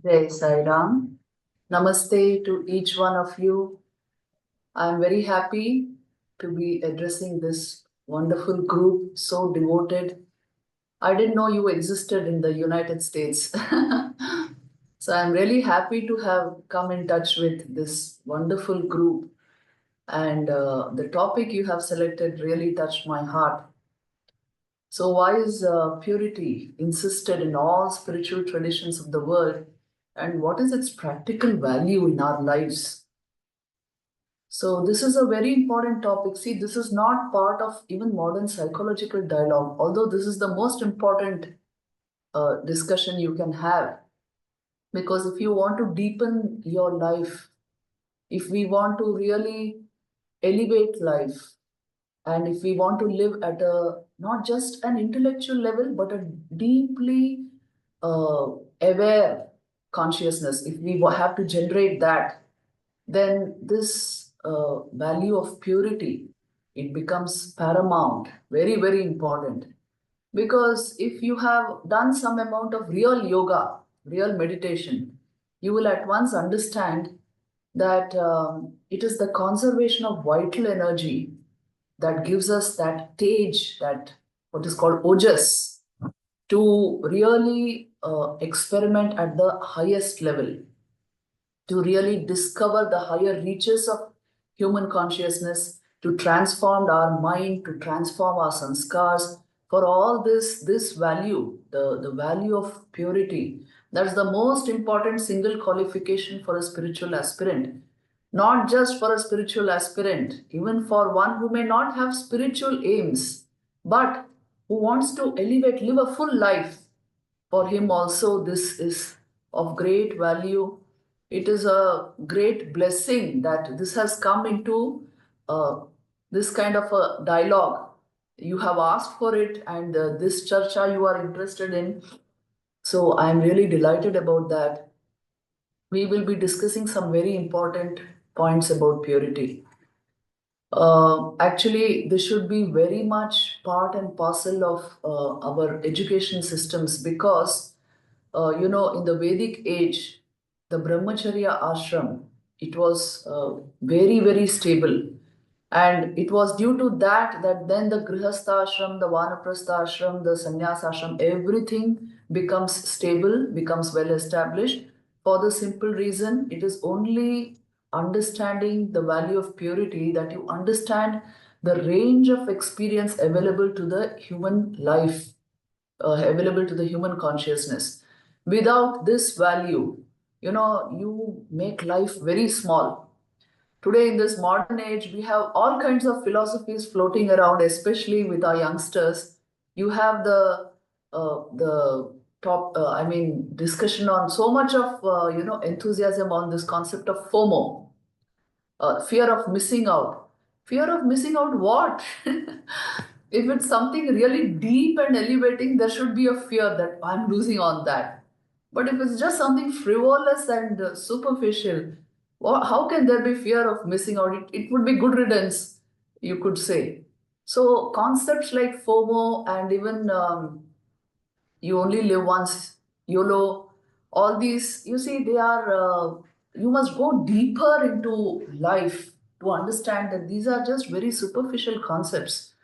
Jai Sai Ram. Namaste to each one of you. I'm very happy to be addressing this wonderful group, so devoted. I didn't know you existed in the United States. So I'm really happy to have come in touch with this wonderful group. And the topic you have selected really touched my heart. So, why is purity insisted in all spiritual traditions of the world? And what is its practical value in our lives? So, this is a very important topic. See, this is not part of even modern psychological dialogue, although this is the most important discussion you can have. Because if you want to deepen your life, if we want to really elevate life, and if we want to live at a not just an intellectual level, but a deeply aware consciousness, if we have to generate that, then this value of purity, it becomes paramount, very, very important. Because if you have done some amount of real yoga, real meditation, you will at once understand that it is the conservation of vital energy that gives us that stage, that what is called ojas, to really experiment at the highest level, to really discover the higher reaches of human consciousness, to transform our mind, to transform our sanskars. For all this value, the value of purity, that's the most important single qualification for a spiritual aspirant. Not just for a spiritual aspirant, even for one who may not have spiritual aims, but who wants to elevate, live a full life. For him also, this is of great value. It is a great blessing that this has come into this kind of a dialogue. You have asked for it, and this charcha you are interested in. So I'm really delighted about that. We will be discussing some very important points about purity. Actually, this should be very much part and parcel of our education systems because, in the Vedic age, the Brahmacharya ashram, it was very, very stable. And it was due to that then the Grihastha ashram, the Vanaprastha ashram, the Sannyas ashram, everything becomes stable, becomes well established. For the simple reason, it is only understanding the value of purity that you understand the range of experience available to the human life, available to the human consciousness. Without this value, you make life very small. Today, in this modern age, we have all kinds of philosophies floating around, especially with our youngsters. You have the top, discussion on so much of enthusiasm on this concept of FOMO, fear of missing out. Fear of missing out what? If it's something really deep and elevating, there should be a fear that I'm losing on that. But if it's just something frivolous and superficial, how can there be fear of missing out? It would be good riddance, you could say. So concepts like FOMO and even you only live once, YOLO, all these, you see, they are, you must go deeper into life to understand that these are just very superficial concepts.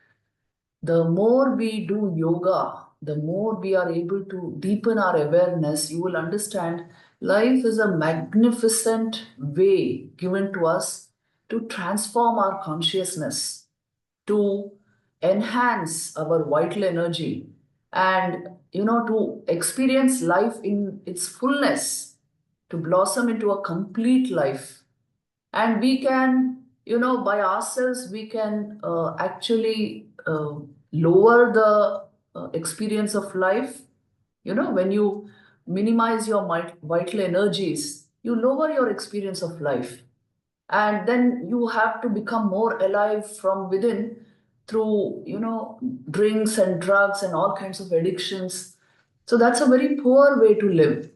The more we do yoga, the more we are able to deepen our awareness, you will understand life is a magnificent way given to us to transform our consciousness, to enhance our vital energy, and to experience life in its fullness, to blossom into a complete life. And we can, by ourselves, we can actually lower the experience of life. When you minimize your vital energies, you lower your experience of life, and then you have to become more alive from within through drinks and drugs and all kinds of addictions. So that's a very poor way to live.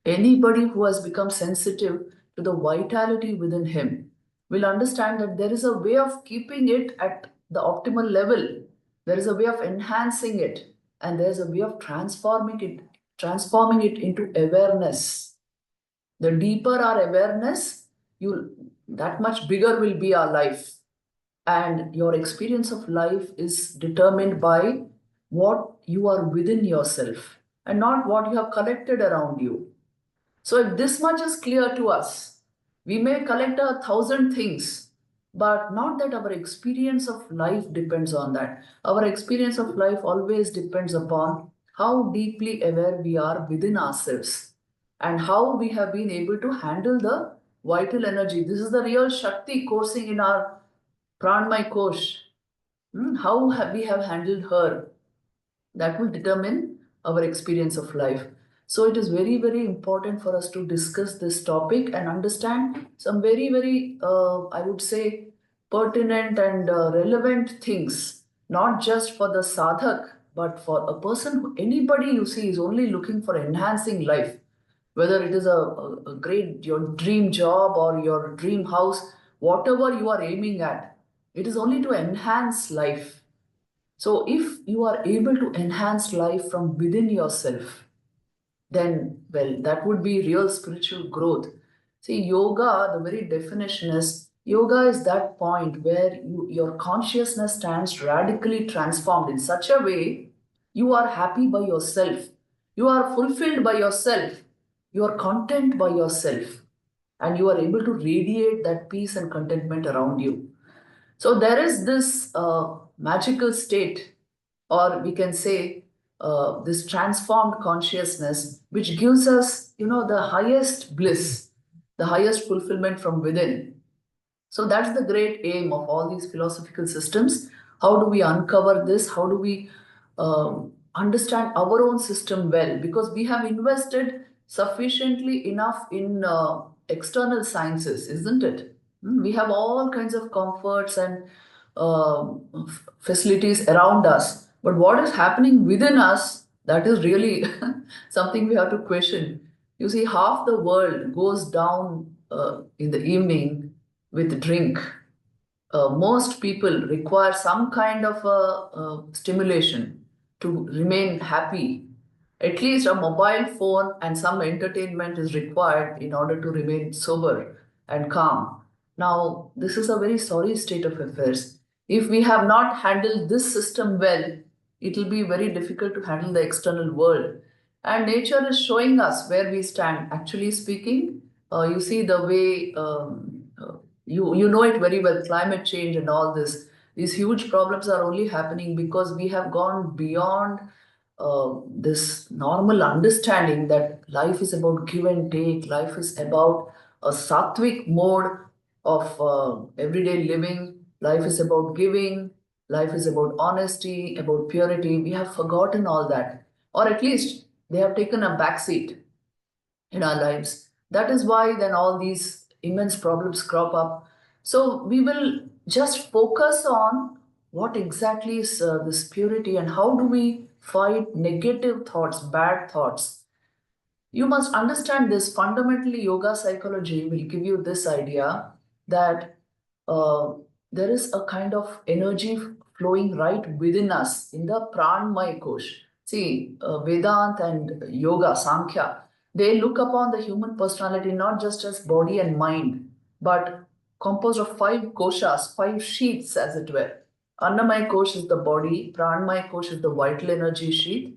Anybody who has become sensitive to the vitality within him will understand that there is a way of keeping it at the optimal level. There is a way of enhancing it, and there's a way of transforming it transforming it into awareness. The deeper our awareness, that much bigger will be our life. And your experience of life is determined by what you are within yourself and not what you have collected around you. So if this much is clear to us, we may collect 1,000 things, but not that our experience of life depends on that. Our experience of life always depends upon how deeply aware we are within ourselves and how we have been able to handle the vital energy. This is the real Shakti coursing in our Pranmay Kosh. How have we have handled her? That will determine our experience of life. So it is very, very important for us to discuss this topic and understand some very, very, I would say, pertinent and relevant things, not just for the sadhak, but for a person, anybody you see is only looking for enhancing life, whether it is a great, your dream job or your dream house, whatever you are aiming at, it is only to enhance life. So, if you are able to enhance life from within yourself, then, well, that would be real spiritual growth. See, yoga, the very definition is yoga is that point where your consciousness stands radically transformed in such a way you are happy by yourself, you are fulfilled by yourself, you are content by yourself, and you are able to radiate that peace and contentment around you. So there is this magical state, or we can say this transformed consciousness, which gives us, the highest bliss, the highest fulfillment from within. So that's the great aim of all these philosophical systems. How do we uncover this? How do we understand our own system well? Because we have invested sufficiently enough in external sciences, isn't it? We have all kinds of comforts and facilities around us. But what is happening within us, that is really something we have to question. You see, half the world goes down in the evening with drink. Most people require some kind of stimulation to remain happy. At least a mobile phone and some entertainment is required in order to remain sober and calm. Now, this is a very sorry state of affairs. If we have not handled this system well, it will be very difficult to handle the external world. And nature is showing us where we stand. Actually speaking, you see the way you know it very well, climate change and all this. These huge problems are only happening because we have gone beyond this normal understanding that life is about give and take, life is about a sattvic mode of everyday living, life is about giving, life is about honesty, about purity. We have forgotten all that, or at least they have taken a backseat in our lives. That is why then all these immense problems crop up. So we will just focus on what exactly is this purity and how do we fight negative thoughts, bad thoughts. You must understand this. Fundamentally, yoga psychology will give you this idea that uh, there is a kind of energy flowing right within us in the pranmaya kosh. See, Vedant and Yoga, Sankhya, they look upon the human personality not just as body and mind, but composed of five koshas, five sheaths, as it were. Annamaya kosh is the body, Pranmaya kosh is the vital energy sheath,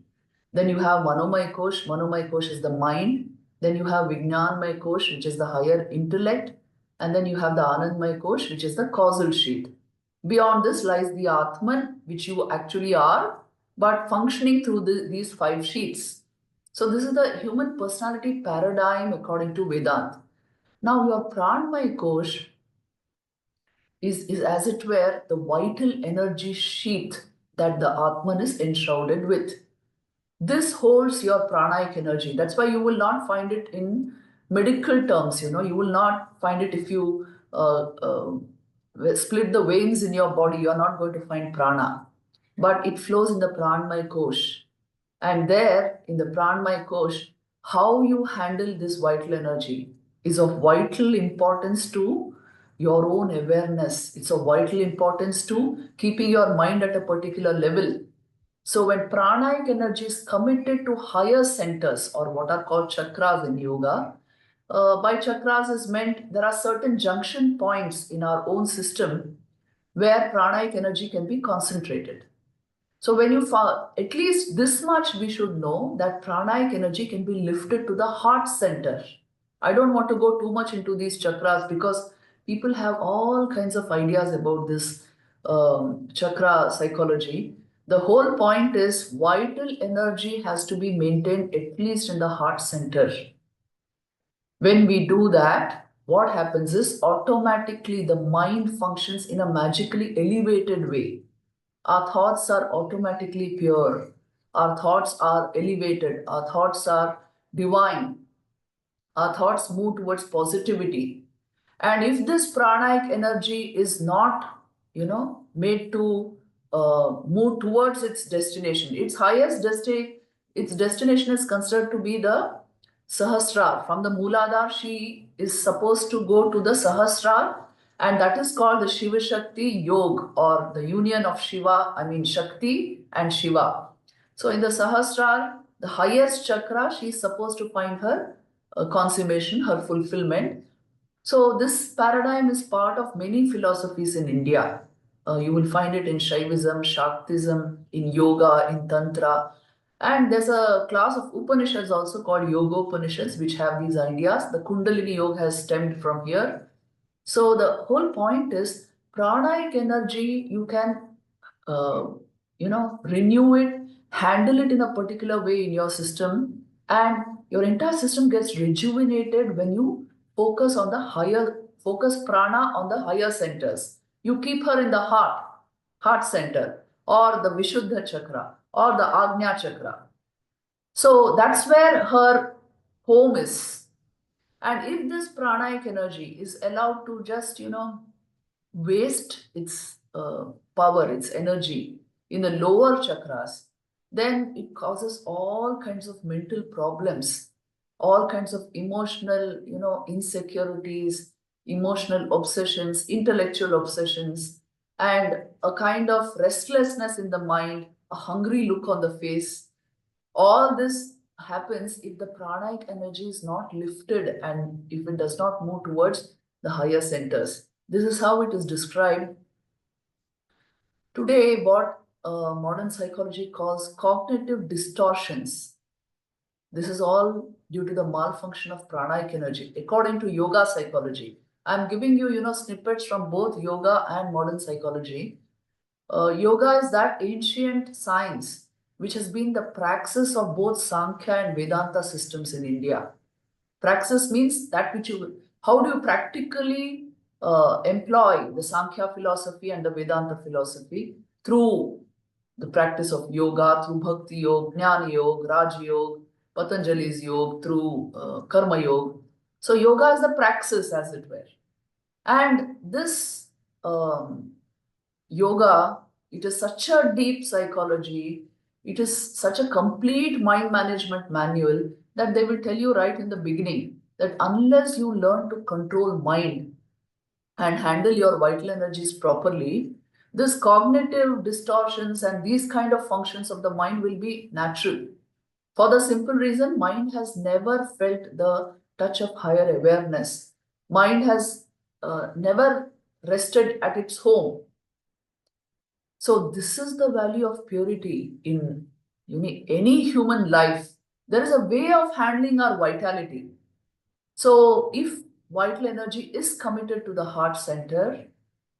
then you have Manomay Kosh. Manomay Kosh is the mind. Then you have Vijnanmay Kosh, which is the higher intellect. And then you have the Anandmay Kosh, which is the causal sheath. Beyond this lies the Atman, which you actually are, but functioning through these five sheaths. So this is the human personality paradigm according to Vedanta. Now your Pranmay Kosh is as it were the vital energy sheath that the Atman is enshrouded with. This holds your pranic energy. That's why you will not find it in medical terms. You will not find it if you split the veins in your body. You are not going to find prana, but it flows in the pranmay kosh. And there, in the pranmay kosh, how you handle this vital energy is of vital importance to your own awareness. It's of vital importance to keeping your mind at a particular level. So when pranic energy is committed to higher centers, or what are called chakras in yoga, by chakras is meant there are certain junction points in our own system where pranic energy can be concentrated. So when you fall, at least this much we should know that pranic energy can be lifted to the heart center. I don't want to go too much into these chakras because people have all kinds of ideas about this chakra psychology. The whole point is vital energy has to be maintained at least in the heart center. When we do that, what happens is automatically the mind functions in a magically elevated way. Our thoughts are automatically pure. Our thoughts are elevated. Our thoughts are divine. Our thoughts move towards positivity. And if this pranic energy is not, made to move towards its destination, its destination is considered to be the Sahasrar. From the Mooladhara, she is supposed to go to the Sahasrar, and that is called the Shiva Shakti Yoga, or the union of Shakti and Shiva. So in the Sahasrar, the highest chakra, she is supposed to find her consummation, her fulfillment. So this paradigm is part of many philosophies in India. You will find it in Shaivism, Shaktism, in yoga, in Tantra. And there's a class of Upanishads also called Yoga Upanishads, which have these ideas. The Kundalini Yoga has stemmed from here. So the whole point is pranic energy, you can, renew it, handle it in a particular way in your system, and your entire system gets rejuvenated when you focus prana on the higher centers. You keep her in the heart center, or the Vishuddha chakra, or the Agnya chakra. So that's where her home is. And if this pranic energy is allowed to just, waste its power, its energy in the lower chakras, then it causes all kinds of mental problems, all kinds of emotional, insecurities, emotional obsessions, intellectual obsessions, and a kind of restlessness in the mind, a hungry look on the face. All this happens if the pranic energy is not lifted and if it does not move towards the higher centers. This is how it is described. Today, what modern psychology calls cognitive distortions. This is all due to the malfunction of pranic energy, according to yoga psychology. I'm giving you, snippets from both yoga and modern psychology. Yoga is that ancient science which has been the praxis of both Sankhya and Vedanta systems in India. Praxis means that how do you practically employ the Sankhya philosophy and the Vedanta philosophy through the practice of yoga, through Bhakti Yoga, Jnana Yoga, Raj Yoga, Patanjali's Yoga, through Karma Yoga. So yoga is the praxis, as it were. And this yoga, it is such a deep psychology, it is such a complete mind management manual that they will tell you right in the beginning that unless you learn to control mind and handle your vital energies properly, this cognitive distortions and these kind of functions of the mind will be natural. For the simple reason, mind has never felt the touch of higher awareness. Mind has never rested at its home. So this is the value of purity in any human life. There is a way of handling our vitality. So if vital energy is committed to the heart center,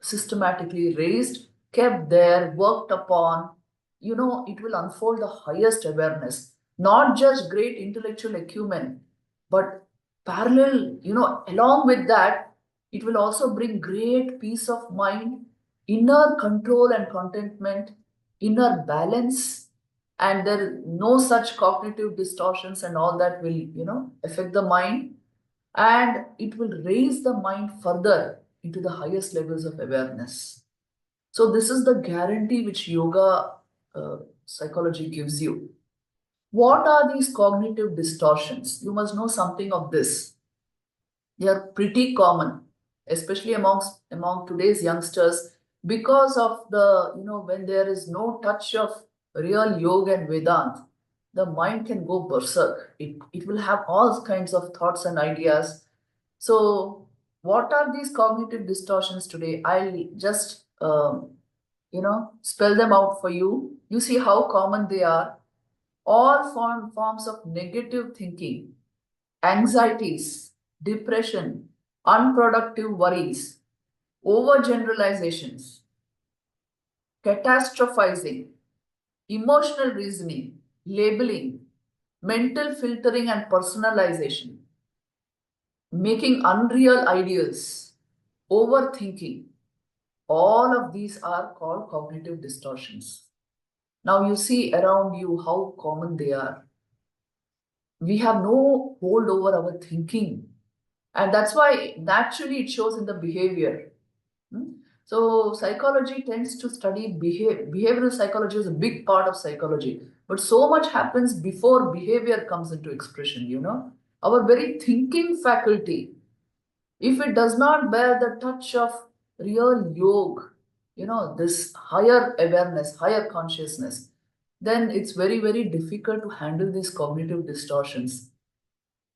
systematically raised, kept there, worked upon, it will unfold the highest awareness. Not just great intellectual acumen, but parallel, along with that, it will also bring great peace of mind, inner control and contentment, inner balance, and there no such cognitive distortions and all that will, affect the mind, and it will raise the mind further into the highest levels of awareness. So this is the guarantee which yoga psychology gives you. What are these cognitive distortions? You must know something of this. They are pretty common, especially among today's youngsters, because of the, when there is no touch of real yoga and Vedanta, the mind can go berserk. It will have all kinds of thoughts and ideas. So, what are these cognitive distortions today? I'll just, spell them out for you. You see how common they are. All forms of negative thinking, anxieties, depression, unproductive worries, overgeneralizations, catastrophizing, emotional reasoning, labeling, mental filtering and personalization, making unreal ideals, overthinking. All of these are called cognitive distortions. Now you see around you how common they are. We have no hold over our thinking. And that's why naturally it shows in the behavior. Hmm? So psychology tends to study behavioral psychology is a big part of psychology. But so much happens before behavior comes into expression. Our very thinking faculty, if it does not bear the touch of real yoga, this higher awareness, higher consciousness, then it's very, very difficult to handle these cognitive distortions.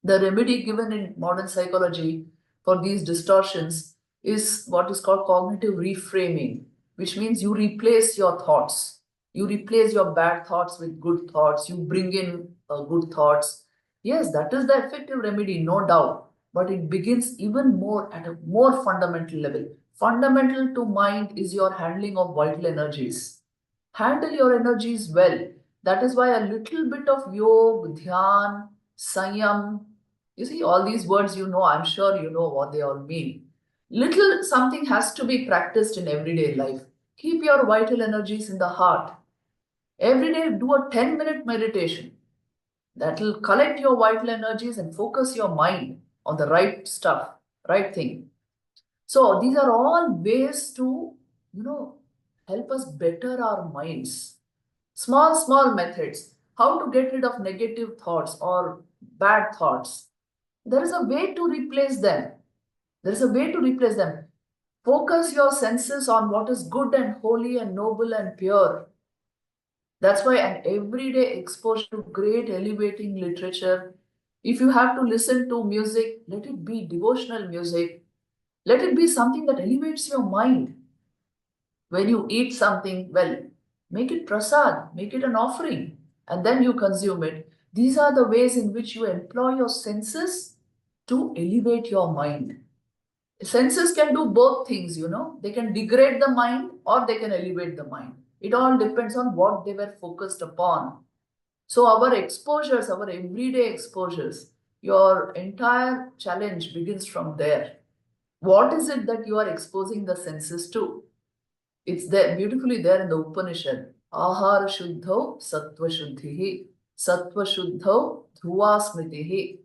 The remedy given in modern psychology for these distortions is what is called cognitive reframing, which means you replace your thoughts. You replace your bad thoughts with good thoughts. You bring in good thoughts. Yes, that is the effective remedy, no doubt. But it begins even more at a more fundamental level. Fundamental to mind is your handling of vital energies. Handle your energies well. That is why a little bit of yoga, dhyan, sanyam, you see, all these words I'm sure you know what they all mean. Little something has to be practiced in everyday life. Keep your vital energies in the heart. Every day, do a 10-minute meditation that will collect your vital energies and focus your mind on the right stuff, right thing. So, these are all ways to, help us better our minds. Small, small methods. How to get rid of negative thoughts or bad thoughts. There is a way to replace them. There is a way to replace them. Focus your senses on what is good and holy and noble and pure. That's why an everyday exposure to great elevating literature. If you have to listen to music, let it be devotional music. Let it be something that elevates your mind. When you eat something, well, make it prasad, make it an offering, and then you consume it. These are the ways in which you employ your senses to elevate your mind. Senses can do both things. They can degrade the mind or they can elevate the mind. It all depends on what they were focused upon. So, our exposures, our everyday exposures, your entire challenge begins from there. What is it that you are exposing the senses to? It's there beautifully there in the Upanishad. Ahara shuddho sattva shuddhihi. Sattva shuddho dhruva smritihi.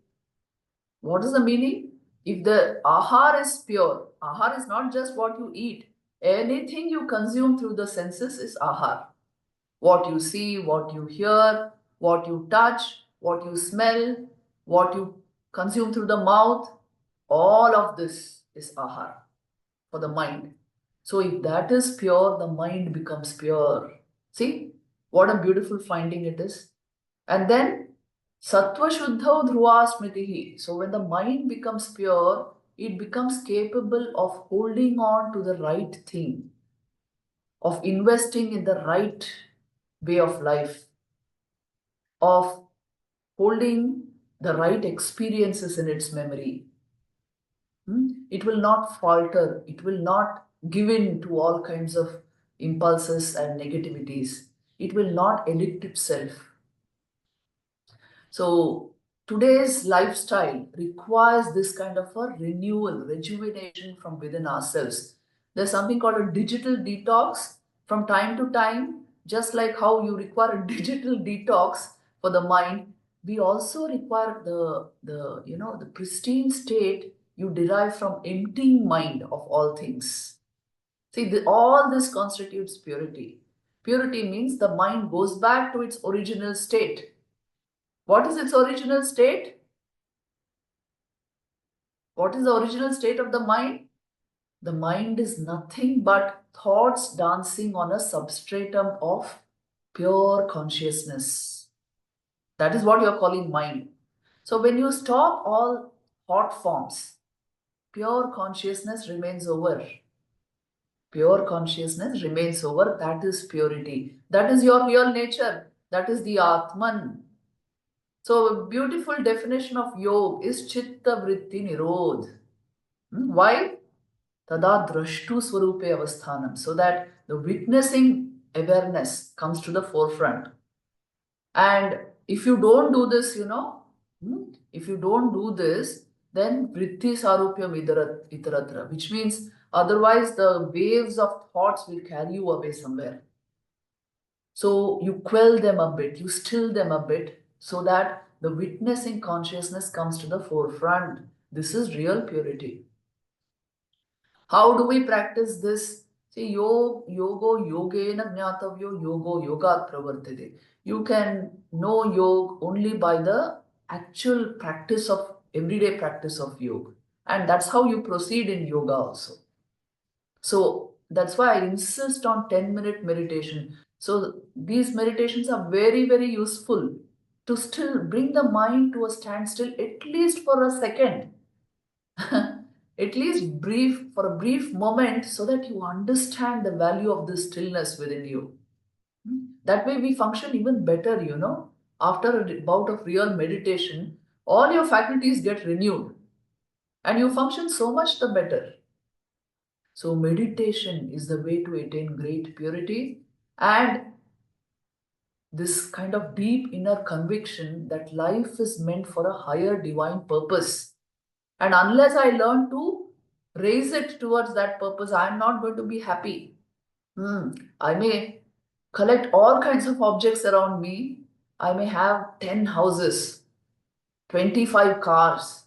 What is the meaning? If the ahar is pure, ahar is not just what you eat. Anything you consume through the senses is ahar. What you see, what you hear, what you touch, what you smell, what you consume through the mouth, all of this is ahar for the mind. So if that is pure, the mind becomes pure. See what a beautiful finding it is. And then sattva shuddha dhruva smritihi. So when the mind becomes pure, it becomes capable of holding on to the right thing, of investing in the right way of life, of holding the right experiences in its memory. It will not falter. It will not give in to all kinds of impulses and negativities. It will not addict itself. So today's lifestyle requires this kind of a renewal, rejuvenation from within ourselves. There's something called a digital detox from time to time, just like how you require a digital detox for the mind. We also require the pristine state you derive from emptying mind of all things. See, all this constitutes purity. Purity means the mind goes back to its original state. What is its original state? What is the original state of the mind? The mind is nothing but thoughts dancing on a substratum of pure consciousness. That is what you're calling mind. So when you stop all thought forms, pure consciousness remains over. Pure consciousness remains over. That is purity. That is your real nature. That is the Atman. So a beautiful definition of yoga is chitta vritti nirodh. Why? Tada drashtu swarupe avasthanam. So that the witnessing awareness comes to the forefront. And if you don't do this, if you don't do this, then vritti sarupyam itaratra, which means otherwise the waves of thoughts will carry you away somewhere. So you quell them a bit, you still them a bit, so that the witnessing consciousness comes to the forefront. This is real purity. How do we practice this? See, yogena jnatavyo yogat pravartite. You can know yoga only by the actual practice of everyday practice of yoga. And that's how you proceed in yoga also. So that's why I insist on 10-minute meditation. So these meditations are very, very useful to still bring the mind to a standstill, at least for a second. At least for a brief moment, so that you understand the value of this stillness within you. That way we function even better, After a bout of real meditation, all your faculties get renewed and you function so much the better. So meditation is the way to attain great purity and this kind of deep inner conviction that life is meant for a higher divine purpose. And unless I learn to raise it towards that purpose, I am not going to be happy. I may collect all kinds of objects around me. I may have 10 houses, 25 cars.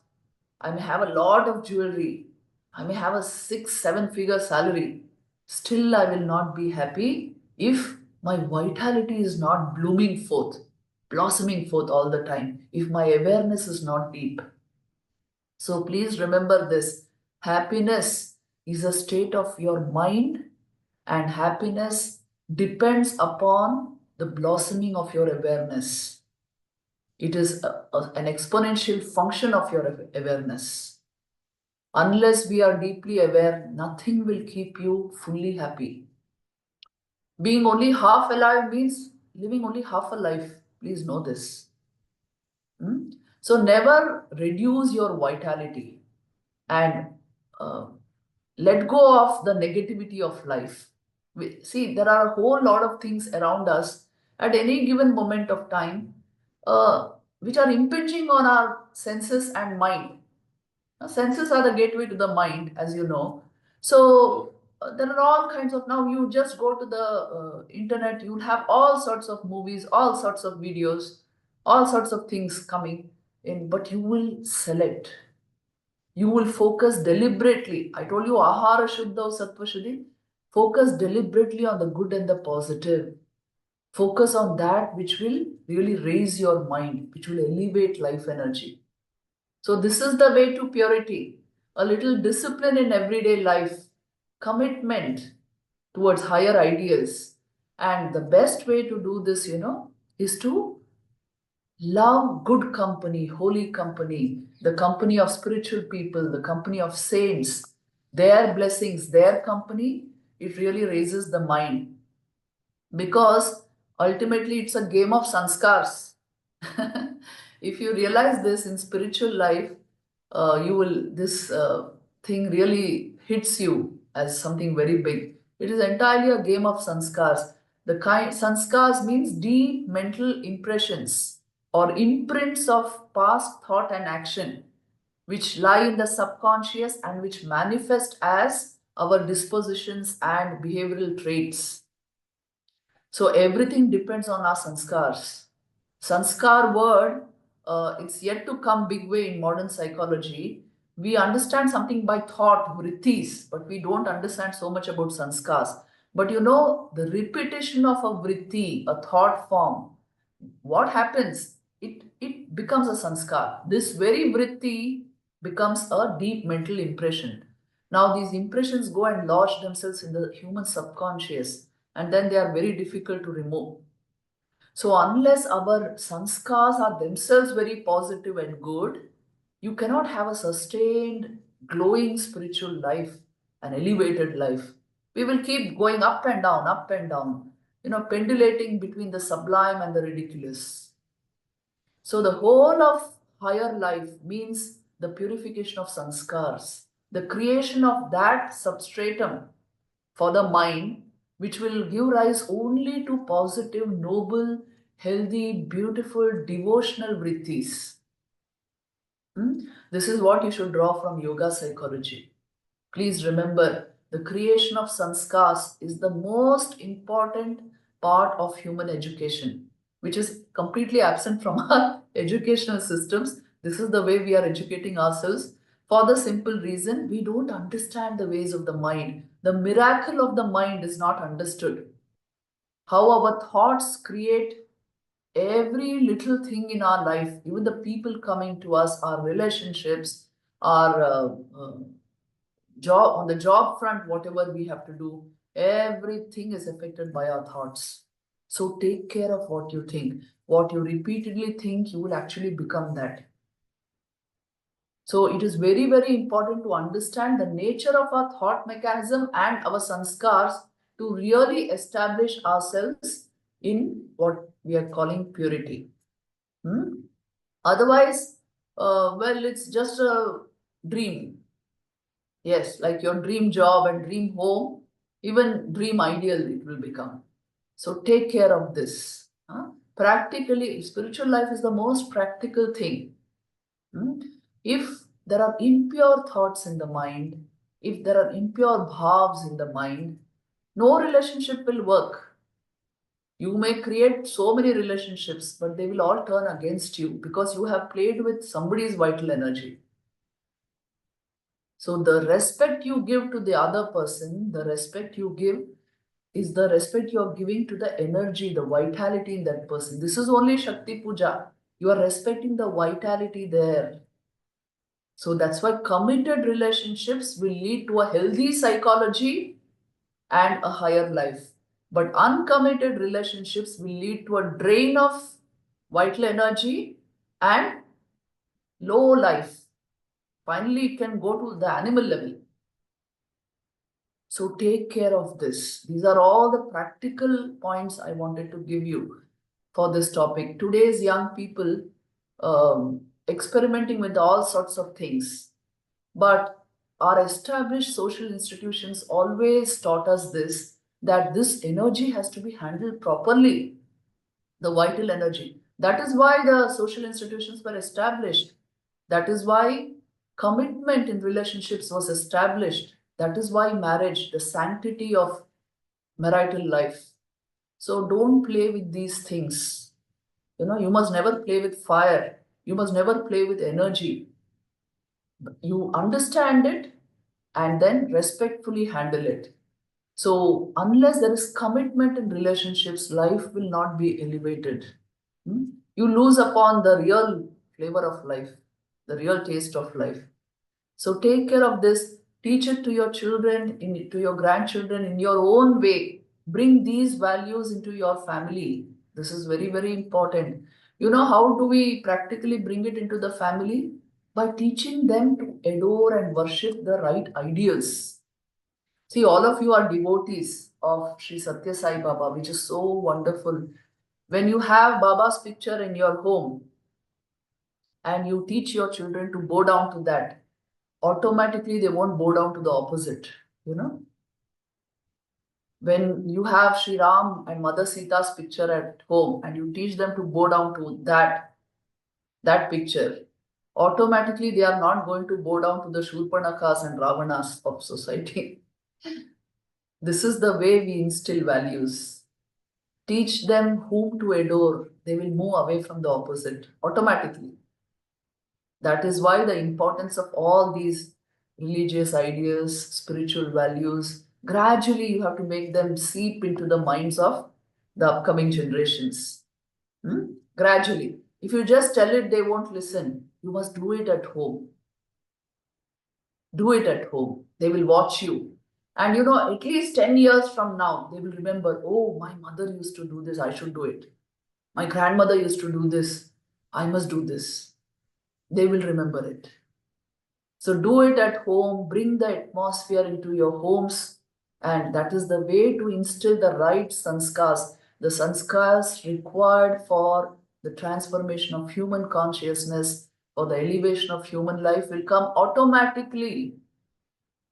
I may have a lot of jewelry. I may have a 6-7 figure salary. Still, I will not be happy if my vitality is not blooming forth, blossoming forth all the time, if my awareness is not deep. So please remember this. Happiness is a state of your mind, and happiness depends upon the blossoming of your awareness. It is an exponential function of your awareness. Unless we are deeply aware, nothing will keep you fully happy. Being only half alive means living only half a life. Please know this. So never reduce your vitality and let go of the negativity of life. See, there are a whole lot of things around us at any given moment of time which are impinging on our senses and mind. Now, senses are the gateway to the mind, as you know. So there are all kinds of, now you just go to the internet, you'll have all sorts of movies, all sorts of videos, all sorts of things coming in, but you will select. You will focus deliberately. I told you, ahara shuddha sattva shuddhi. Focus deliberately on the good and the positive. Focus on that which will really raise your mind, which will elevate life energy. So this is the way to purity. A little discipline in everyday life, commitment towards higher ideals. And the best way to do this, is to love good company, holy company, the company of spiritual people, the company of saints, their blessings, their company. It really raises the mind, because ultimately it's a game of sanskars. If you realize this in spiritual life, this thing really hits you as something very big. It is entirely a game of sanskars. The kind sanskars means deep mental impressions or imprints of past thought and action, which lie in the subconscious and which manifest as our dispositions and behavioral traits. So everything depends on our sanskars. Sanskar word, it's yet to come big way in modern psychology. We understand something by thought, vrittis, but we don't understand so much about sanskars. But the repetition of a vritti, a thought form, what happens? It becomes a sanskar. This very vritti becomes a deep mental impression. Now these impressions go and lodge themselves in the human subconscious, and then they are very difficult to remove. So unless our sanskars are themselves very positive and good, you cannot have a sustained, glowing spiritual life, an elevated life. We will keep going up and down, pendulating between the sublime and the ridiculous. So the whole of higher life means the purification of sanskars, the creation of that substratum for the mind, which will give rise only to positive, noble, healthy, beautiful, devotional vrittis. This is what you should draw from yoga psychology. Please remember, the creation of sanskars is the most important part of human education, which is completely absent from our educational systems. This is the way we are educating ourselves for the simple reason we don't understand the ways of the mind. The miracle of the mind is not understood. How our thoughts create every little thing in our life, even the people coming to us, our relationships, our job, on the job front, whatever we have to do, everything is affected by our thoughts. So take care of what you think. What you repeatedly think, you will actually become that. So it is very, very important to understand the nature of our thought mechanism and our sanskars to really establish ourselves in what we are calling purity. Otherwise, well, it's just a dream. Yes, like your dream job and dream home, even dream ideal it will become. So take care of this. Practically, spiritual life is the most practical thing. If there are impure thoughts in the mind, if there are impure bhavs in the mind, no relationship will work. You may create so many relationships, but they will all turn against you because you have played with somebody's vital energy. So the respect you give to the other person, the respect you give is the respect you are giving to the energy, the vitality in that person. This is only Shakti Puja. You are respecting the vitality there. So that's why committed relationships will lead to a healthy psychology and a higher life. But uncommitted relationships will lead to a drain of vital energy and low life. Finally, it can go to the animal level. So take care of this. These are all the practical points I wanted to give you for this topic. Today's young people experimenting with all sorts of things. But our established social institutions always taught us this, that this energy has to be handled properly, the vital energy. That is why the social institutions were established. That is why commitment in relationships was established. That is why marriage, the sanctity of marital life. So don't play with these things. You must never play with fire. You must never play with energy. You understand it and then respectfully handle it. So unless there is commitment in relationships, life will not be elevated. You lose upon the real flavor of life, the real taste of life. So take care of this. Teach it to your children, to your grandchildren in your own way. Bring these values into your family. This is very, very important. How do we practically bring it into the family? By teaching them to adore and worship the right ideals. See, all of you are devotees of Sri Satya Sai Baba, which is so wonderful. When you have Baba's picture in your home and you teach your children to bow down to that, automatically they won't bow down to the opposite. When you have Sri Ram and Mother Sita's picture at home and you teach them to bow down to that picture, automatically they are not going to bow down to the Shurpanakhas and Ravanas of society. This is the way we instill values. Teach them whom to adore. They will move away from the opposite automatically. That is why the importance of all these religious ideas, spiritual values, gradually you have to make them seep into the minds of the upcoming generations. Gradually. If you just tell it, they won't listen. You must do it at home. Do it at home. They will watch you. And at least 10 years from now, they will remember, oh, my mother used to do this, I should do it. My grandmother used to do this. I must do this. They will remember it. So do it at home, bring the atmosphere into your homes, and that is the way to instill the right sanskars. The sanskars required for the transformation of human consciousness, for the elevation of human life will come automatically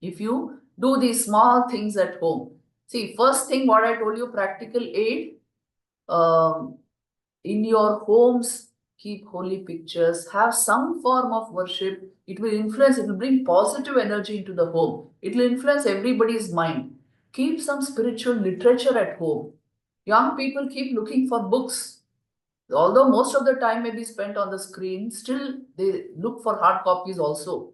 if you do these small things at home. See, first thing what I told you, practical aid. Um, in your homes, keep holy pictures, have some form of worship. It will influence, it will bring positive energy into the home. It will influence everybody's mind. Keep some spiritual literature at home. Young people keep looking for books. Although most of the time may be spent on the screen, still they look for hard copies also.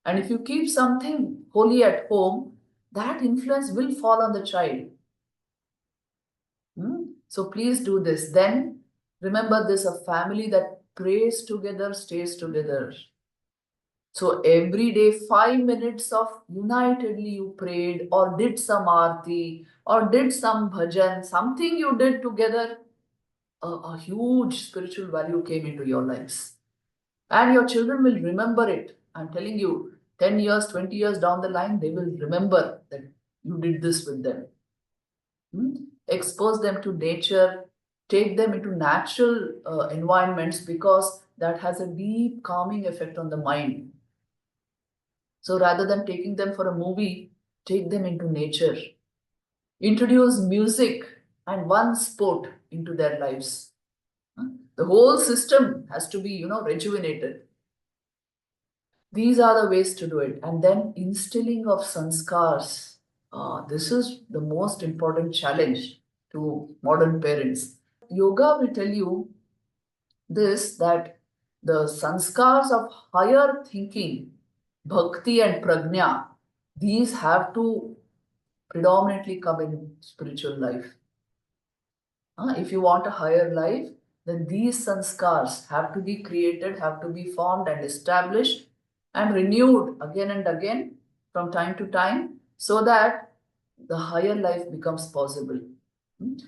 And if you keep something holy at home, that influence will fall on the child. So please do this. Then remember this, a family that prays together stays together. So every day, 5 minutes of unitedly you prayed or did some aarti or did some bhajan, something you did together, a huge spiritual value came into your lives. And your children will remember it. I'm telling you, 10 years, 20 years down the line, they will remember that you did this with them. Expose them to nature, take them into natural environments because that has a deep calming effect on the mind. So rather than taking them for a movie, take them into nature. Introduce music and one sport into their lives. The whole system has to be, rejuvenated. These are the ways to do it. And then instilling of sanskars. This is the most important challenge to modern parents. Yoga will tell you this, that the sanskars of higher thinking, bhakti and prajna, these have to predominantly come in spiritual life. If you want a higher life, then these sanskars have to be created, have to be formed and established and renewed again and again from time to time so that the higher life becomes possible.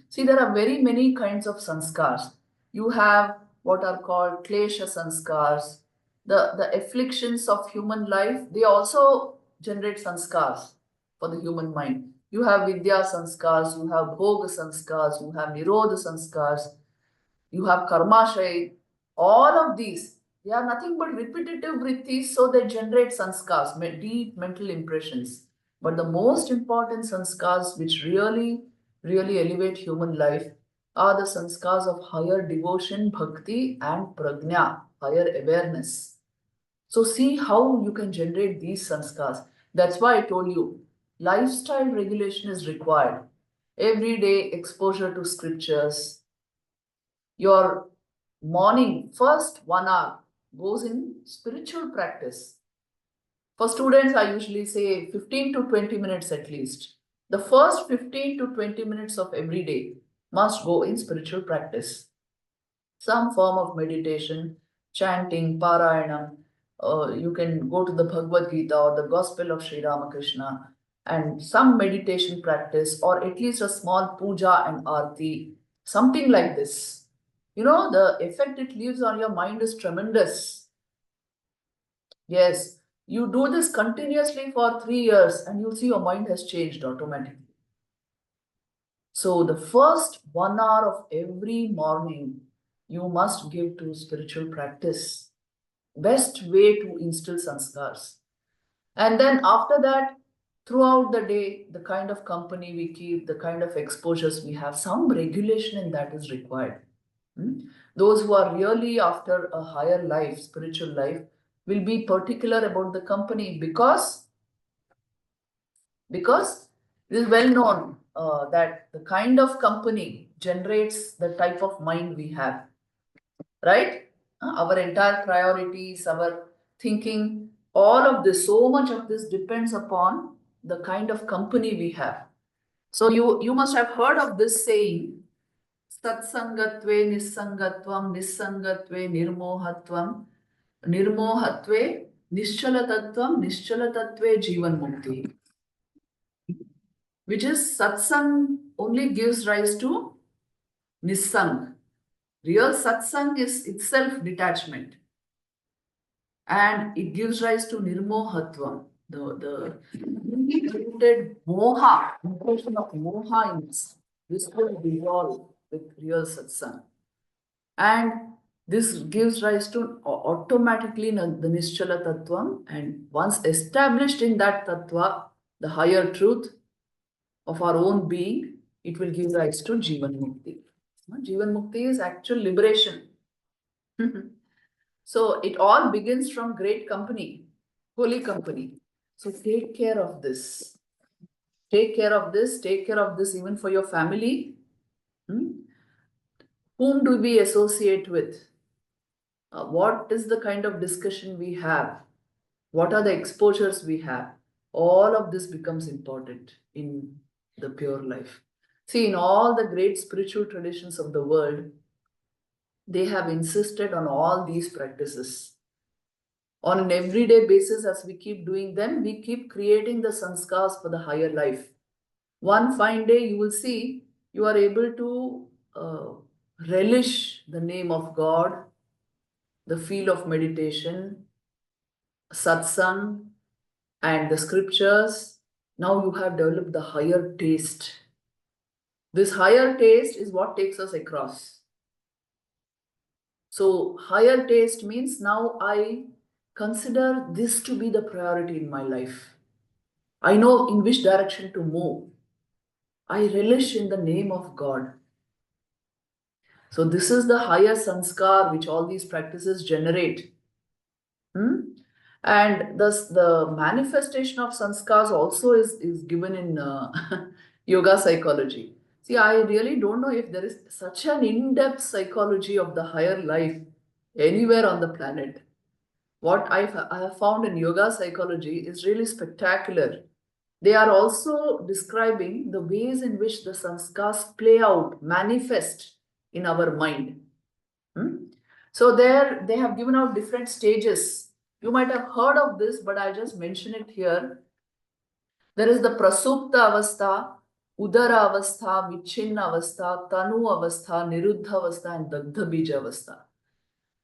See, there are very many kinds of sanskars. You have what are called klesha sanskars. The afflictions of human life, they also generate sanskars for the human mind. You have vidya sanskars, you have bhoga sanskars, you have nirodha sanskars, you have karmashay. All of these, they are nothing but repetitive vrittis, so they generate sanskars, deep mental impressions. But the most important sanskars which really elevate human life are the sanskars of higher devotion, bhakti and prajna, higher awareness. So see how you can generate these sanskars. That's why I told you, lifestyle regulation is required. Every day exposure to scriptures. Your morning, first 1 hour goes in spiritual practice. For students, I usually say 15 to 20 minutes at least. The first 15 to 20 minutes of every day must go in spiritual practice. Some form of meditation, chanting, parayanam. You can go to the Bhagavad Gita or the Gospel of Sri Ramakrishna and some meditation practice or at least a small puja and aarti, something like this. The effect it leaves on your mind is tremendous. Yes, you do this continuously for 3 years and you'll see your mind has changed automatically. So the first 1 hour of every morning, you must give to spiritual practice. Best way to instill sanskars. And then after that, throughout the day, the kind of company we keep, the kind of exposures we have, some regulation in that is required. Those who are really after a higher life, spiritual life, will be particular about the company because it is well known that the kind of company generates the type of mind we have, right? Our entire priorities, our thinking, all of this, so much of this depends upon the kind of company we have. So you must have heard of this saying, Satsangatve nissangatvam, nissangatve nirmohatvam, nirmohatve nischalatatvam, nischalatatve jivan mukti. Which is satsang only gives rise to nissang. Real satsang is itself detachment. And it gives rise to nirmohatvam, the rooted moha, impression of moha in us. This will dissolve with real satsang. And this gives rise to automatically the Nischala Tattvam. And once established in that Tattva, the higher truth of our own being, it will give rise to Jivan Mukti. Jivan Mukti is actual liberation. So it all begins from great company, holy company. So take care of this. Take care of this. Take care of this even for your family. Whom do we associate with? What is the kind of discussion we have? What are the exposures we have? All of this becomes important in the pure life. See, in all the great spiritual traditions of the world, they have insisted on all these practices. On an everyday basis, as we keep doing them, we keep creating the sanskars for the higher life. One fine day, you will see you are able to relish the name of God, the feel of meditation, satsang, and the scriptures. Now you have developed the higher taste. This higher taste is what takes us across. So, higher taste means now I consider this to be the priority in my life. I know in which direction to move. I relish in the name of God. So this is the higher sanskar which all these practices generate. And thus the manifestation of sanskars also is given in yoga psychology. See, I really don't know if there is such an in-depth psychology of the higher life anywhere on the planet. What I have found in yoga psychology is really spectacular. They are also describing the ways in which the sanskars play out, manifest in our mind. So there they have given out different stages. You might have heard of this, but I just mention it here. There is the prasupta avastha, udara avastha, vichinna avastha, tanu avastha, niruddha avastha, and dagdha bija avastha.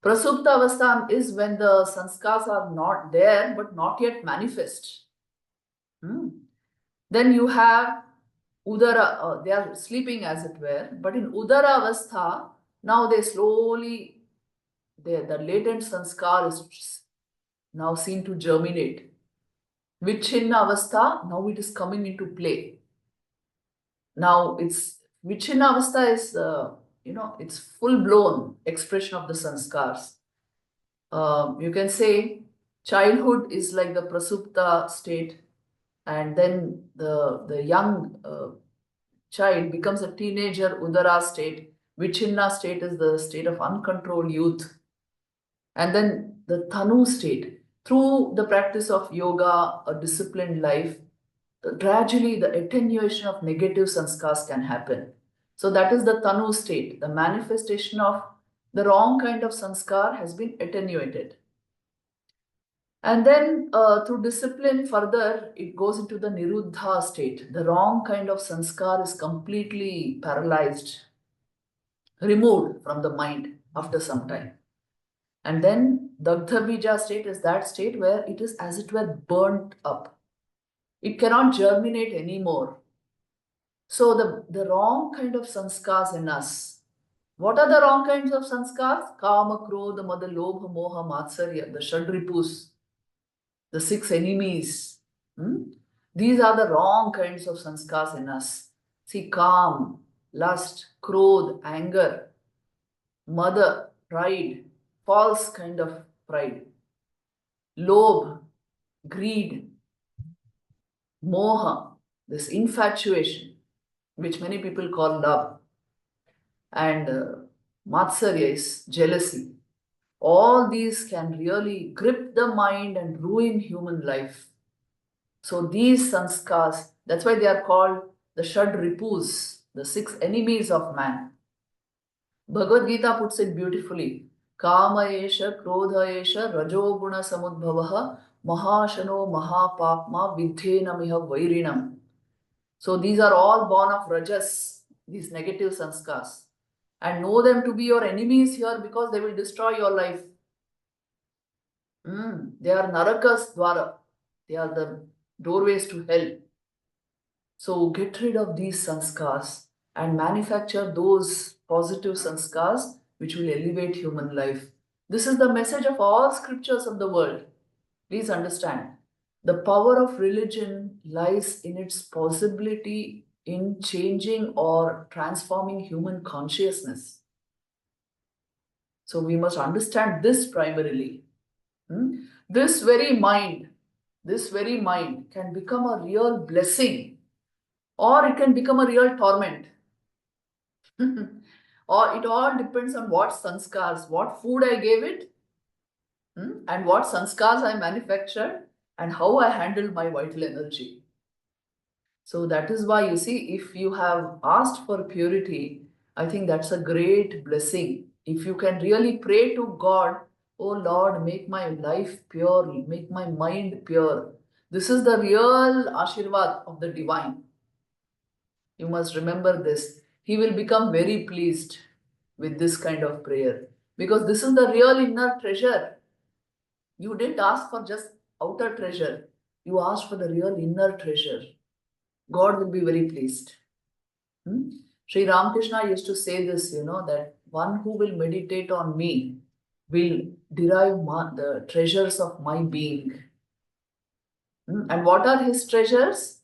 Prasupta avastha is when the sanskars are not there, but not yet manifest. Then you have udara, they are sleeping as it were, but in udara avastha, now they slowly, the latent sanskar is now seen to germinate. Vichinna avastha, now it is coming into play. Now it's, vichinna avastha is, it's full-blown expression of the sanskars. You can say childhood is like the prasupta state, and then the young child becomes a teenager, udara state. Vichinna state is the state of uncontrolled youth. And then the tanu state. Through the practice of yoga, a disciplined life, gradually the attenuation of negative sanskars can happen. So that is the tanu state. The manifestation of the wrong kind of sanskar has been attenuated. And then through discipline further, it goes into the niruddha state. The wrong kind of sanskar is completely paralyzed, removed from the mind after some time. And then dagdha bija state is that state where it is as it were burnt up. It cannot germinate anymore. So the wrong kind of sanskars in us. What are the wrong kinds of sanskars? Kama, krodha, mada, lobha, moha, matsarya, the shadripus, the six enemies. These are the wrong kinds of sanskars in us. See, calm, lust, krodh, anger, mada, pride, false kind of pride, lobh, greed, moha, this infatuation, which many people call love, and matsarya is jealousy. All these can really grip the mind and ruin human life. So these sanskars, that's why they are called the Shadripus, the six enemies of man. Bhagavad Gita puts it beautifully. Kama esha, krodha esha, rajo guna samudbhavaha, mahashano mahapapma vidhenamiha vairinam. So these are all born of rajas, these negative sanskars. and know them to be your enemies here because they will destroy your life. They are narakas dwara. They are the doorways to hell. So get rid of these sanskars and manufacture those positive sanskars which will elevate human life. This is the message of all scriptures of the world. Please understand. The power of religion lies in its possibility in changing or transforming human consciousness. So we must understand this primarily. This very mind can become a real blessing, or it can become a real torment. Or it all depends on what sanskars, what food I gave it, and what sanskars I manufactured, and how I handle my vital energy. So that is why you see, if you have asked for purity, I think that's a great blessing. If you can really pray to God, oh Lord, make my life pure, make my mind pure. This is the real Ashirvad of the divine. You must remember this. He will become very pleased with this kind of prayer because this is the real inner treasure. You didn't ask for just outer treasure. You asked for the real inner treasure. God will be very pleased. Sri Ramakrishna used to say this, that one who will meditate on me will derive the treasures of my being. And what are his treasures?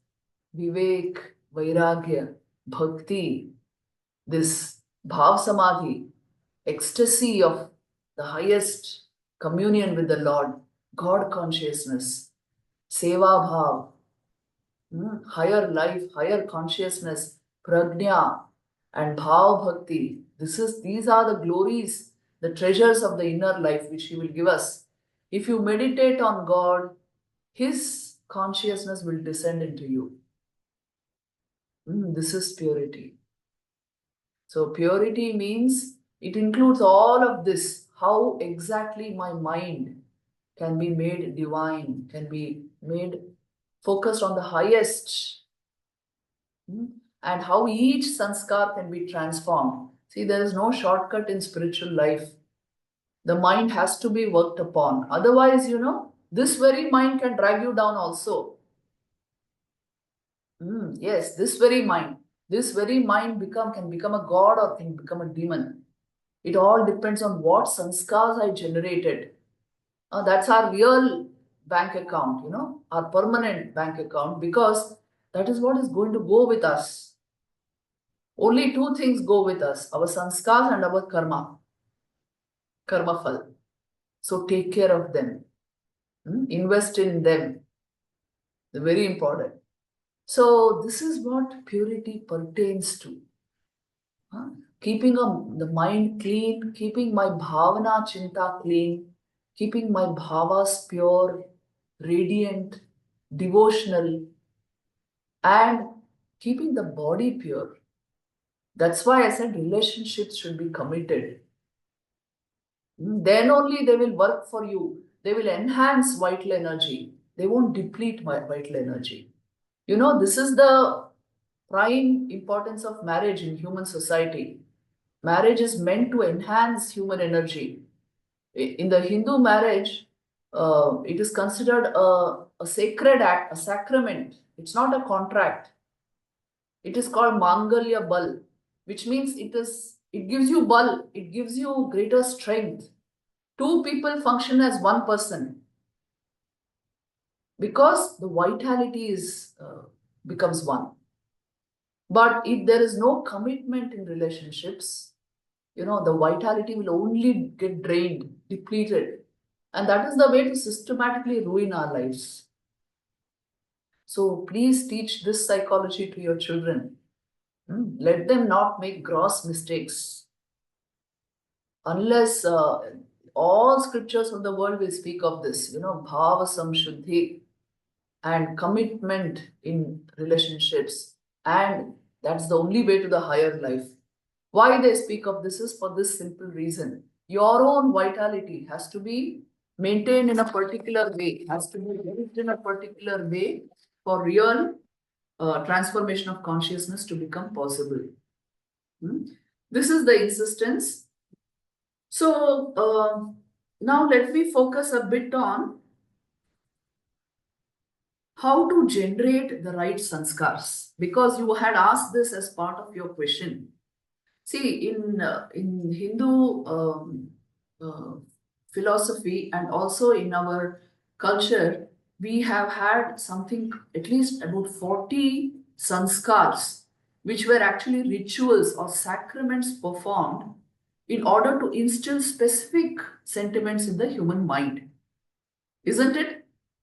Vivek, Vairagya, Bhakti, this Bhav Samadhi, ecstasy of the highest communion with the Lord, God consciousness, Seva Bhav, higher life, higher consciousness, Prajna, and Bhav Bhakti. These are the glories, the treasures of the inner life which He will give us. If you meditate on God, His consciousness will descend into you. This is purity. So purity means it includes all of this. How exactly my mind can be made divine, can be made focused on the highest, and how each sanskar can be transformed. See, there is no shortcut in spiritual life. The mind has to be worked upon. Otherwise, this very mind can drag you down also. Yes, this very mind can become a god or can become a demon. It all depends on what sanskars I generated. That's our real bank account, our permanent bank account, because that is what is going to go with us. Only two things go with us, our sanskars and our karma phal. So take care of them. Invest in them. They're very important. So this is what purity pertains to. Keeping the mind clean, keeping my bhavana chinta clean, keeping my bhavas pure, radiant, devotional, and keeping the body pure. That's why I said relationships should be committed. Then only they will work for you. They will enhance vital energy. They won't deplete my vital energy. This is the prime importance of marriage in human society. Marriage is meant to enhance human energy. In the Hindu marriage, it is considered a sacred act, a sacrament. It's not a contract. It is called Mangalya Bal, which means it gives you bal, it gives you greater strength. Two people function as one person because the vitality becomes one. But if there is no commitment in relationships, the vitality will only get drained, depleted. And that is the way to systematically ruin our lives. So please teach this psychology to your children. Let them not make gross mistakes. Unless all scriptures of the world will speak of this, bhava samshuddhi and commitment in relationships. And that's the only way to the higher life. Why they speak of this is for this simple reason. Your own vitality has to be maintained in a particular way, has to be lived in a particular way for real transformation of consciousness to become possible. This is the insistence. So now let me focus a bit on how to generate the right sanskars, because you had asked this as part of your question. See, in Hindu uh, philosophy and also in our culture, we have had something at least about 40 sanskars, which were actually rituals or sacraments performed in order to instill specific sentiments in the human mind. Isn't it?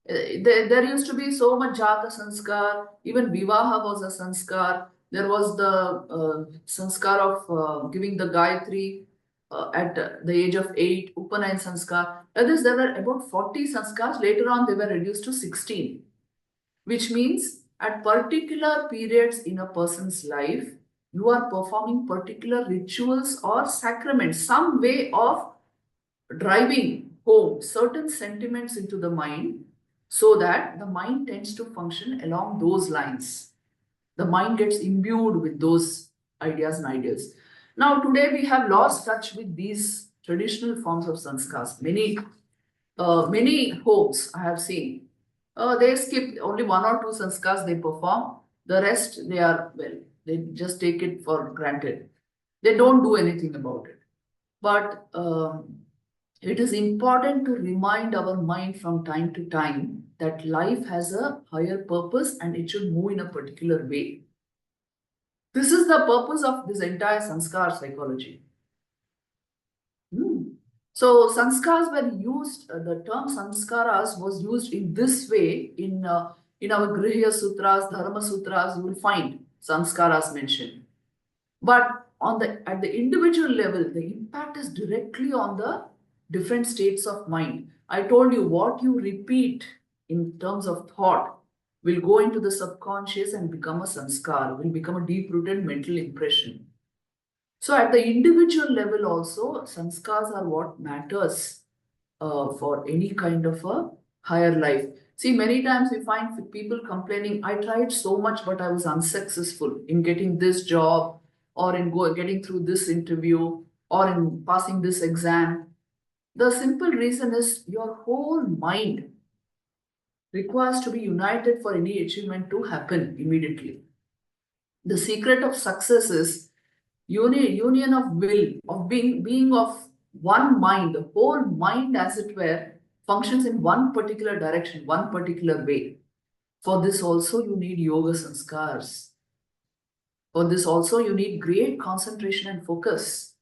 There used to be so much jata sanskar, even vivaha was a sanskar. There was the sanskar of giving the Gayatri at the age of 8, Upanayan sanskar. Others, there were about 40 sanskars. Later on, they were reduced to 16, which means at particular periods in a person's life, you are performing particular rituals or sacraments, some way of driving home certain sentiments into the mind so that the mind tends to function along those lines. The mind gets imbued with those ideas and ideals. Now, today we have lost touch with these traditional forms of sanskars. Many homes I have seen, they skip only one or two sanskars they perform. The rest, they just take it for granted. They don't do anything about it. But it is important to remind our mind from time to time that life has a higher purpose and it should move in a particular way. This is the purpose of this entire sanskar psychology. So sanskars were used, the term sanskaras was used in this way in our Grihya Sutras, Dharma Sutras, you will find sanskaras mentioned. But at the individual level, the impact is directly on the different states of mind. I told you what you repeat in terms of thought will go into the subconscious and become a sanskar, will become a deep-rooted mental impression. So at the individual level also, sanskars are what matters for any kind of a higher life. See, many times we find people complaining, I tried so much, but I was unsuccessful in getting this job or in getting through this interview or in passing this exam. The simple reason is your whole mind requires to be united for any achievement to happen immediately. The secret of success is union of will, of being of one mind. The whole mind, as it were, functions in one particular direction, one particular way. For this also you need yoga sanskars. For this also you need great concentration and focus.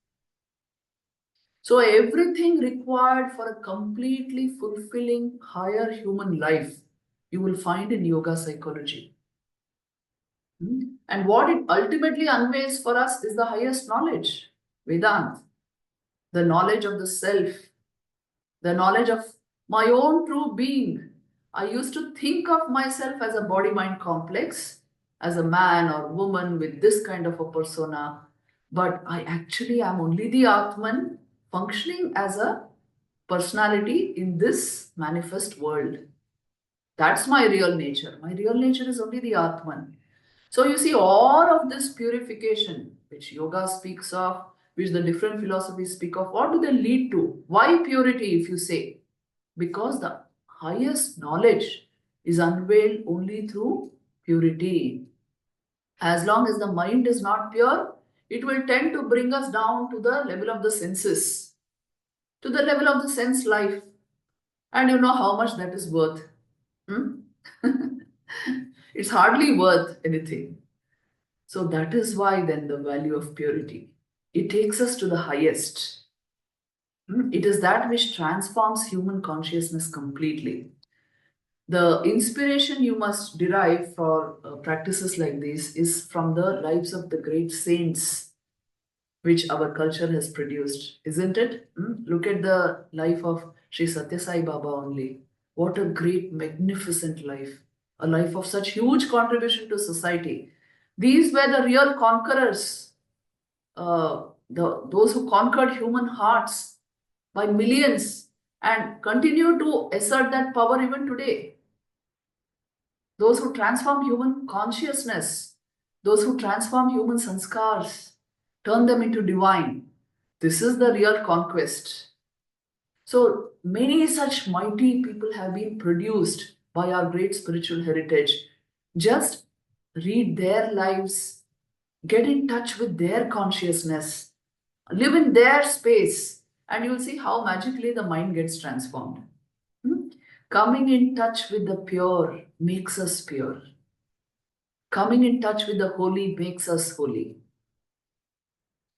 So everything required for a completely fulfilling higher human life, you will find in yoga psychology. And what it ultimately unveils for us is the highest knowledge, Vedanta, the knowledge of the self, the knowledge of my own true being. I used to think of myself as a body-mind complex, as a man or woman with this kind of a persona, but I actually am only the Atman functioning as a personality in this manifest world. That's my real nature. My real nature is only the Atman. So you see, all of this purification, which yoga speaks of, which the different philosophies speak of, what do they lead to? Why purity, if you say? Because the highest knowledge is unveiled only through purity. As long as the mind is not pure, it will tend to bring us down to the level of the senses, to the level of the sense life. And you know how much that is worth. Hmm? It's hardly worth anything. So that is why then the value of purity. It takes us to the highest. It is that which transforms human consciousness completely. The inspiration you must derive for practices like this is from the lives of the great saints which our culture has produced, isn't it? Look at the life of Sri Sathya Sai Baba only. What a great, magnificent life. A life of such huge contribution to society. These were the real conquerors, those who conquered human hearts by millions and continue to assert that power even today. Those who transform human consciousness, those who transform human sanskars, turn them into divine. This is the real conquest. So many such mighty people have been produced by our great spiritual heritage. Just read their lives, get in touch with their consciousness, live in their space, and you'll see how magically the mind gets transformed. Hmm? Coming in touch with the pure makes us pure. Coming in touch with the holy makes us holy.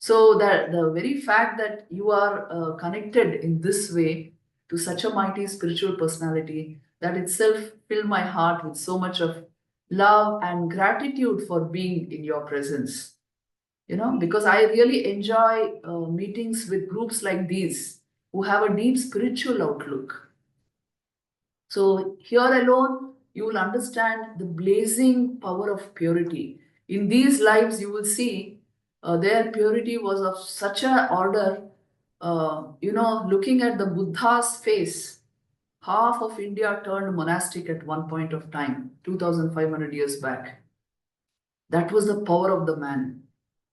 So that the very fact that you are connected in this way to such a mighty spiritual personality, that itself filled my heart with so much of love and gratitude for being in your presence. Because I really enjoy meetings with groups like these who have a deep spiritual outlook. So here alone, you will understand the blazing power of purity. In these lives, you will see their purity was of such a order. Looking at the Buddha's face, half of India turned monastic at one point of time, 2,500 years back. That was the power of the man.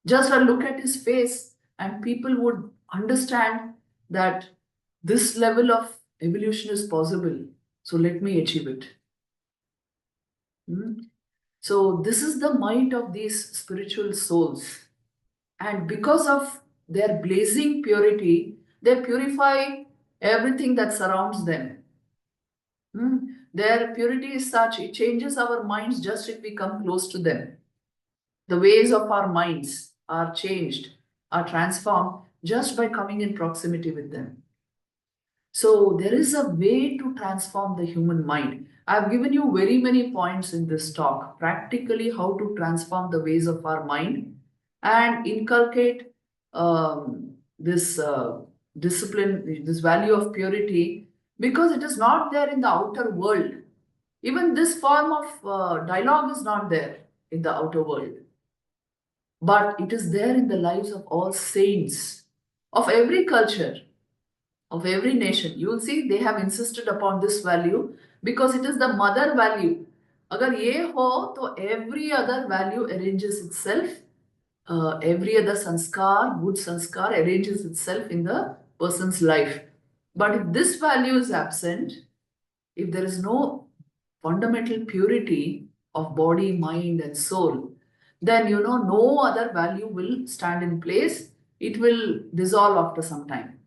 Just a look at his face, and people would understand that this level of evolution is possible. So let me achieve it. Hmm? So this is the might of these spiritual souls. And because of their blazing purity, they purify everything that surrounds them. Hmm? Their purity is such, it changes our minds just if we come close to them. The ways of our minds are changed, are transformed just by coming in proximity with them. So there is a way to transform the human mind. I've given you very many points in this talk, practically how to transform the ways of our mind and inculcate this discipline, this value of purity, because it is not there in the outer world. Even this form of dialogue is not there in the outer world, but it is there in the lives of all saints of every culture, of every nation. You will see they have insisted upon this value because it is the mother value. Agar ye ho, to every other value arranges itself. Every other sanskar, good sanskar, arranges itself in the person's life. But if this value is absent, if there is no fundamental purity of body, mind, and soul, then no other value will stand in place. It will dissolve after some time.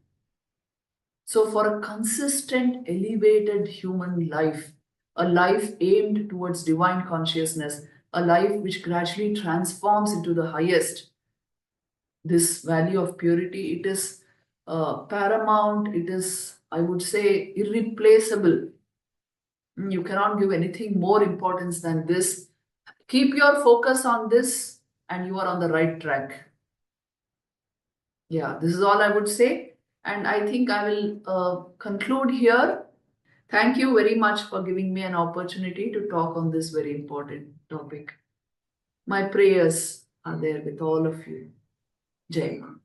So, for a consistent, elevated human life, a life aimed towards divine consciousness, a life which gradually transforms into the highest, this value of purity, it is paramount, it is, I would say, irreplaceable. You cannot give anything more importance than this. Keep your focus on this, and you are on the right track. Yeah, this is all I would say. And I think I will conclude here. Thank you very much for giving me an opportunity to talk on this very important topic. My prayers are there with all of you. Jai Guru.